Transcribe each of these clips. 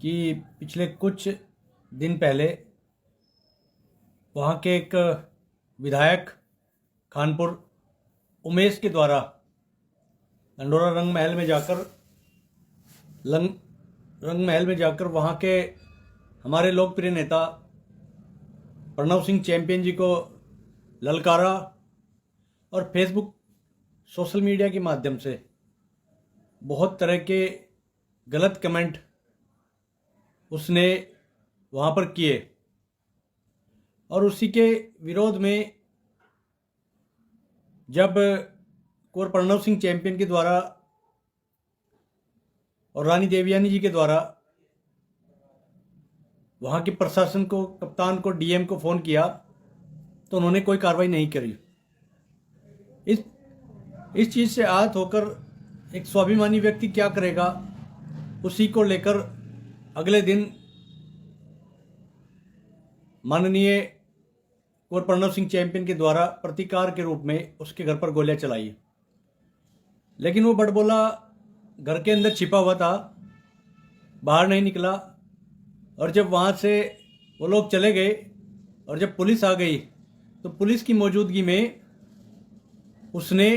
कि पिछले कुछ दिन पहले वहाँ के एक विधायक खानपुर उमेश के द्वारा ढंढोरा रंग महल में जाकर वहाँ के हमारे लोकप्रिय नेता प्रणव सिंह चैंपियन जी को ललकारा और फेसबुक सोशल मीडिया के माध्यम से बहुत तरह के गलत कमेंट उसने वहाँ पर किए और उसी के विरोध में जब कुंवर प्रणव सिंह चैंपियन के द्वारा और रानी देवयानी जी के द्वारा वहाँ के प्रशासन को, कप्तान को, डीएम को फ़ोन किया तो उन्होंने कोई कार्रवाई नहीं करी। इस चीज़ से आहत होकर एक स्वाभिमानी व्यक्ति क्या करेगा, उसी को लेकर अगले दिन माननीय कुंवर प्रणव सिंह चैंपियन के द्वारा प्रतिकार के रूप में उसके घर पर गोलियां चलाई। लेकिन वो बड़बोला घर के अंदर छिपा हुआ था, बाहर नहीं निकला। और जब वहाँ से वो लोग चले गए और जब पुलिस आ गई तो पुलिस की मौजूदगी में उसने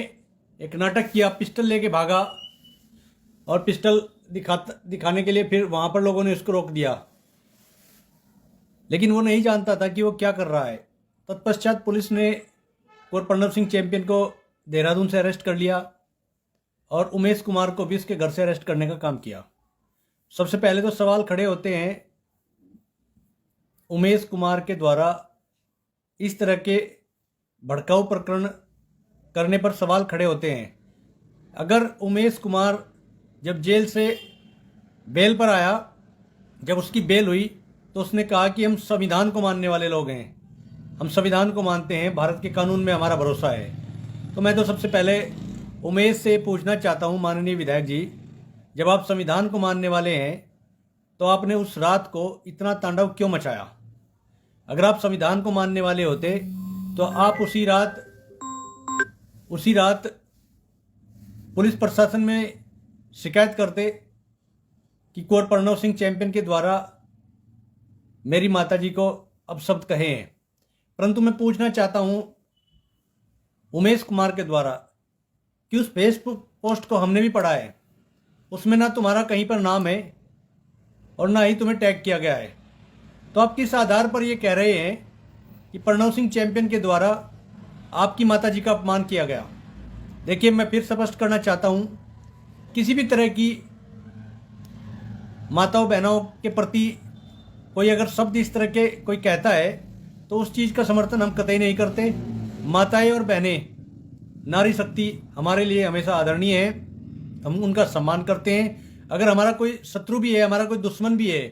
एक नाटक किया, पिस्टल लेके भागा और पिस्टल दिखाने के लिए फिर वहाँ पर लोगों ने उसको रोक दिया। लेकिन वो नहीं जानता था कि वो क्या कर रहा है। तत्पश्चात पुलिस ने कुंवर प्रणव सिंह चैंपियन को देहरादून से अरेस्ट कर लिया और उमेश कुमार को भी इसके घर से अरेस्ट करने का काम किया। सबसे पहले तो सवाल खड़े होते हैं उमेश कुमार के द्वारा इस तरह के भड़काऊ प्रकरण करने पर सवाल खड़े होते हैं। अगर उमेश कुमार जब जेल से बेल पर आया, जब उसकी बेल हुई तो उसने कहा कि हम संविधान को मानने वाले लोग हैं, हम संविधान को मानते हैं, भारत के कानून में हमारा भरोसा है। तो मैं तो सबसे पहले उमेश से पूछना चाहता हूं, माननीय विधायक जी, जब आप संविधान को मानने वाले हैं तो आपने उस रात को इतना तांडव क्यों मचाया? अगर आप संविधान को मानने वाले होते तो आप उसी रात पुलिस प्रशासन में शिकायत करते कि कुंवर प्रणव सिंह चैंपियन के द्वारा मेरी माताजी को अपशब्द कहे हैं। परंतु मैं पूछना चाहता हूं उमेश कुमार के द्वारा कि उस फेसबुक पोस्ट को हमने भी पढ़ा है, उसमें ना तुम्हारा कहीं पर नाम है और ना ही तुम्हें टैग किया गया है। तो आप किस आधार पर ये कह रहे हैं कि प्रणव सिंह चैंपियन के द्वारा आपकी माताजी का अपमान किया गया? देखिए, मैं फिर स्पष्ट करना चाहता हूं, किसी भी तरह की माताओं बहनों के प्रति कोई अगर शब्द इस तरह के कोई कहता है तो उस चीज़ का समर्थन हम कतई नहीं करते। माताएं और बहनें, नारी शक्ति हमारे लिए हमेशा आदरणीय है, हम उनका सम्मान करते हैं। अगर हमारा कोई शत्रु भी है, हमारा कोई दुश्मन भी है,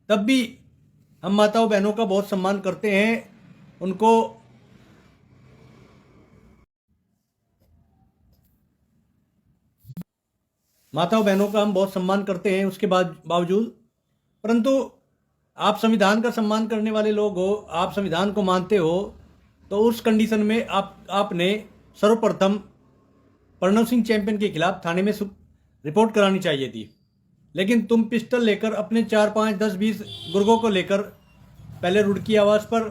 तब भी हम माताओं बहनों का बहुत सम्मान करते हैं। उनको माताओं बहनों का हम बहुत सम्मान करते हैं उसके बावजूद। परंतु आप संविधान का सम्मान करने वाले लोग हो, आप संविधान को मानते हो, तो उस कंडीशन में आपने सर्वप्रथम प्रणव सिंह चैंपियन के खिलाफ थाने में रिपोर्ट करानी चाहिए थी। लेकिन तुम पिस्टल लेकर अपने 4, 5, 10, 20 गुर्गों को लेकर पहले रुड़की आवास पर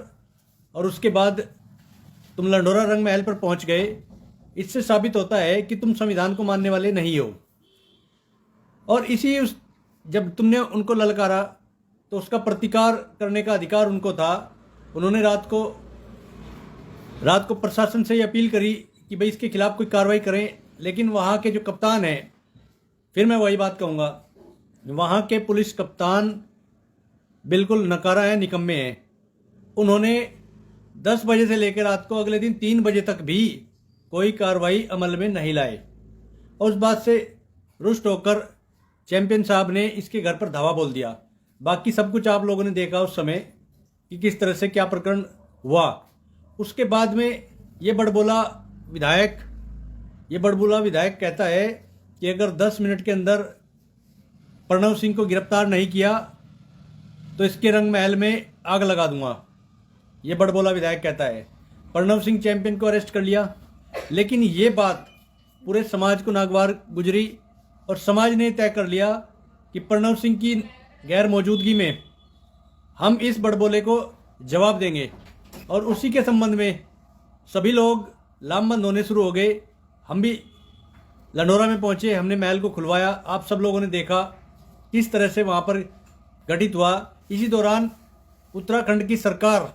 और उसके बाद तुम ढंढोरा रंग महल पर पहुंच गए। इससे साबित होता है कि तुम संविधान को मानने वाले नहीं हो। और जब तुमने उनको ललकारा तो उसका प्रतिकार करने का अधिकार उनको था। उन्होंने रात को प्रशासन से ये अपील करी कि भाई इसके खिलाफ कोई कार्रवाई करें। लेकिन वहाँ के जो कप्तान हैं, फिर मैं वही बात कहूँगा, वहाँ के पुलिस कप्तान बिल्कुल नकारा है, निकम्मे हैं। उन्होंने 10 बजे से लेकर रात को अगले दिन 3 बजे तक भी कोई कार्रवाई अमल में नहीं लाए। और उस बात से रुष्ट होकर चैंपियन साहब ने इसके घर पर धावा बोल दिया। बाकी सब कुछ आप लोगों ने देखा उस समय कि किस तरह से क्या प्रकरण हुआ। उसके बाद में ये बड़बोला विधायक कहता है कि अगर 10 मिनट के अंदर प्रणव सिंह को गिरफ्तार नहीं किया तो इसके रंग महल में आग लगा दूंगा। ये बड़बोला विधायक कहता है। प्रणव सिंह चैंपियन को अरेस्ट कर लिया, लेकिन ये बात पूरे समाज को नागवार गुजरी और समाज ने तय कर लिया कि प्रणव सिंह की गैर मौजूदगी में हम इस बड़बोले को जवाब देंगे। और उसी के संबंध में सभी लोग लामबंद होने शुरू हो गए। हम भी लंढोरा में पहुंचे, हमने महल को खुलवाया। आप सब लोगों ने देखा किस तरह से वहाँ पर घटित हुआ। इसी दौरान उत्तराखंड की सरकार,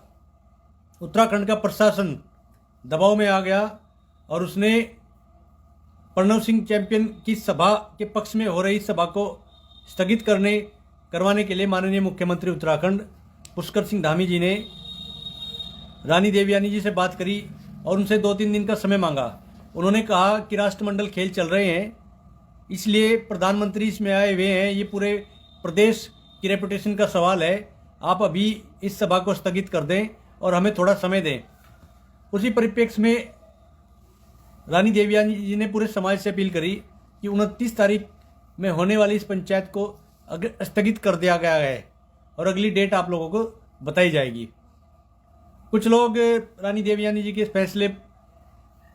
उत्तराखंड का प्रशासन दबाव में आ गया और उसने प्रणव सिंह चैंपियन की सभा के पक्ष में हो रही सभा को स्थगित करवाने के लिए माननीय मुख्यमंत्री उत्तराखंड पुष्कर सिंह धामी जी ने रानी देवयानी जी से बात करी और उनसे 2-3 दिन का समय मांगा। उन्होंने कहा कि राष्ट्रमंडल खेल चल रहे हैं, इसलिए प्रधानमंत्री इसमें आए हुए हैं, ये पूरे प्रदेश की रेपुटेशन का सवाल है, आप अभी इस सभा को स्थगित कर दें और हमें थोड़ा समय दें। उसी परिप्रेक्ष्य में रानी देवयानी जी ने पूरे समाज से अपील करी कि 29 तारीख में होने वाली इस पंचायत को स्थगित कर दिया गया है और अगली डेट आप लोगों को बताई जाएगी। कुछ लोग रानी देवयानी जी के इस फैसले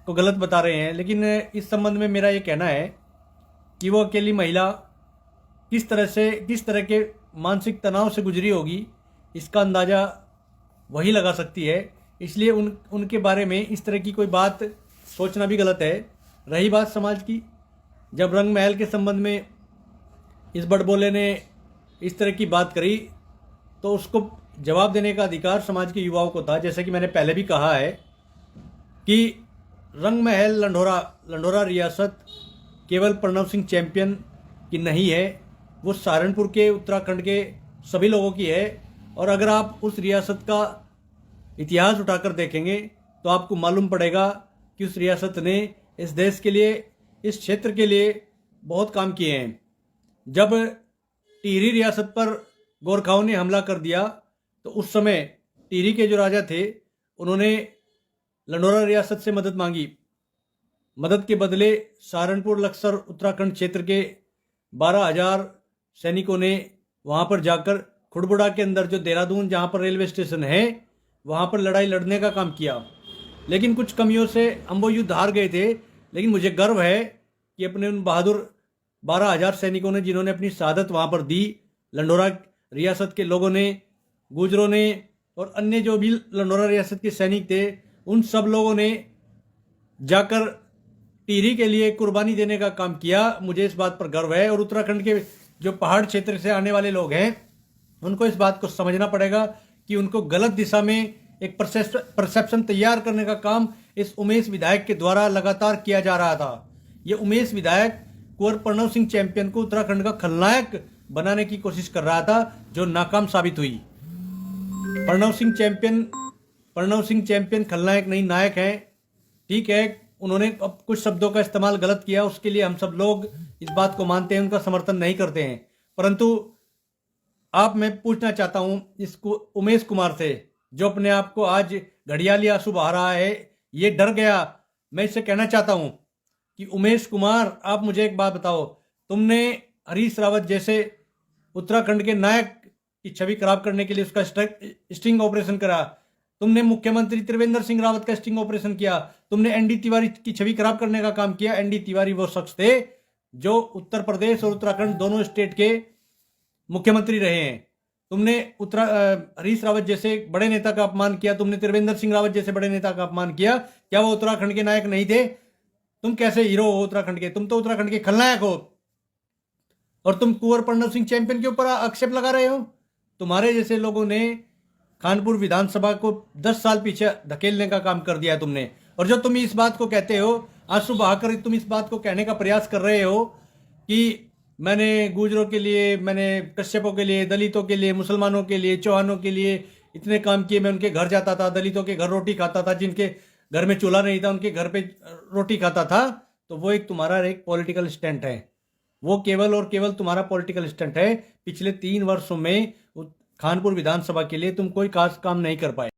को गलत बता रहे हैं, लेकिन इस संबंध में मेरा ये कहना है कि वो अकेली महिला किस तरह के मानसिक तनाव से गुजरी होगी, इसका अंदाज़ा वही लगा सकती है। इसलिए उनके बारे में इस तरह की कोई बात सोचना भी गलत है। रही बात समाज की, जब रंग महल के संबंध में इस बड़बोले ने इस तरह की बात करी तो उसको जवाब देने का अधिकार समाज के युवाओं को था। जैसे कि मैंने पहले भी कहा है कि रंग महल लंढोरा रियासत केवल प्रणव सिंह चैंपियन की नहीं है, वो सहारनपुर के, उत्तराखंड के सभी लोगों की है। और अगर आप उस रियासत का इतिहास उठाकर देखेंगे तो आपको मालूम पड़ेगा कि उस रियासत ने इस देश के लिए, इस क्षेत्र के लिए बहुत काम किए हैं। जब टिहरी रियासत पर गोरखाओं ने हमला कर दिया तो उस समय टिहरी के जो राजा थे उन्होंने लंढोरा रियासत से मदद मांगी। मदद के बदले सहारनपुर लक्सर उत्तराखंड क्षेत्र के 12,000 सैनिकों ने वहाँ पर जाकर खुड़बुड़ा के अंदर, जो देहरादून जहाँ पर रेलवे स्टेशन है, वहाँ पर लड़ाई लड़ने का काम किया। लेकिन कुछ कमियों से हम वो युद्ध हार गए थे। लेकिन मुझे गर्व है कि अपने उन बहादुर 12,000 सैनिकों ने, जिन्होंने अपनी शहादत वहाँ पर दी, लंढोरा रियासत के लोगों ने, गुजरों ने और अन्य जो भी लंढोरा रियासत के सैनिक थे, उन सब लोगों ने जाकर टिहरी के लिए कुर्बानी देने का काम किया। मुझे इस बात पर गर्व है। और उत्तराखंड के जो पहाड़ क्षेत्र से आने वाले लोग हैं उनको इस बात को समझना पड़ेगा कि उनको गलत दिशा में एक परसेप्शन तैयार करने का काम इस उमेश विधायक के द्वारा लगातार किया जा रहा था। ये उमेश विधायक कुंवर प्रणव सिंह चैंपियन को उत्तराखंड का खलनायक बनाने की कोशिश कर रहा था, जो नाकाम साबित हुई। प्रणव सिंह चैंपियन खलनायक नहीं, नायक हैं। ठीक है, उन्होंने अब कुछ शब्दों का इस्तेमाल गलत किया, उसके लिए हम सब लोग इस बात को मानते हैं, उनका समर्थन नहीं करते हैं। परंतु मैं पूछना चाहता हूं इसको उमेश कुमार से, जो अपने आप को आज घड़ियाली आंसू बहा रहा है, ये डर गया। मैं इससे कहना चाहता हूं कि उमेश कुमार, आप मुझे एक बात बताओ, तुमने हरीश रावत जैसे उत्तराखंड के नायक की छवि खराब करने के लिए उसका स्टिंग ऑपरेशन करा, तुमने मुख्यमंत्री त्रिवेंद्र सिंह रावत का स्टिंग ऑपरेशन किया, तुमने एनडी तिवारी की छवि खराब करने का काम किया। एनडी तिवारी वो शख्स थे जो उत्तर प्रदेश और उत्तराखंड दोनों स्टेट के मुख्यमंत्री रहे हैं। तुमने हरीश रावत जैसे बड़े नेता का अपमान किया, तुमने त्रिवेंद्र सिंह रावत जैसे बड़े नेता का अपमान किया। क्या वो उत्तराखंड के नायक नहीं थे? तुम कैसे हीरो हो उत्तराखंड के? तुम तो उत्तराखंड के खलनायक हो और तुम कुंवर प्रणव सिंह चैंपियन के ऊपर आक्षेप लगा रहे हो। तुम्हारे जैसे लोगों ने कानपुर विधानसभा को 10 साल पीछे धकेलने का काम कर दिया है तुमने। और जो तुम इस बात को कहते हो, आंसू बहाकर तुम इस बात को कहने का प्रयास कर रहे हो कि मैंने गुजरों के लिए, मैंने कश्यपों के लिए, दलितों के लिए, मुसलमानों के लिए, चौहानों के लिए इतने काम किए, मैं उनके घर जाता था, दलितों के घर रोटी खाता था, जिनके घर में चूल्हा नहीं था उनके घर पे रोटी खाता था, तो वो तुम्हारा एक पॉलिटिकल स्टंट है। वो केवल और केवल तुम्हारा पॉलिटिकल स्टंट है। पिछले 3 वर्षों में खानपुर विधानसभा के लिए तुम कोई खास काम नहीं कर पाए।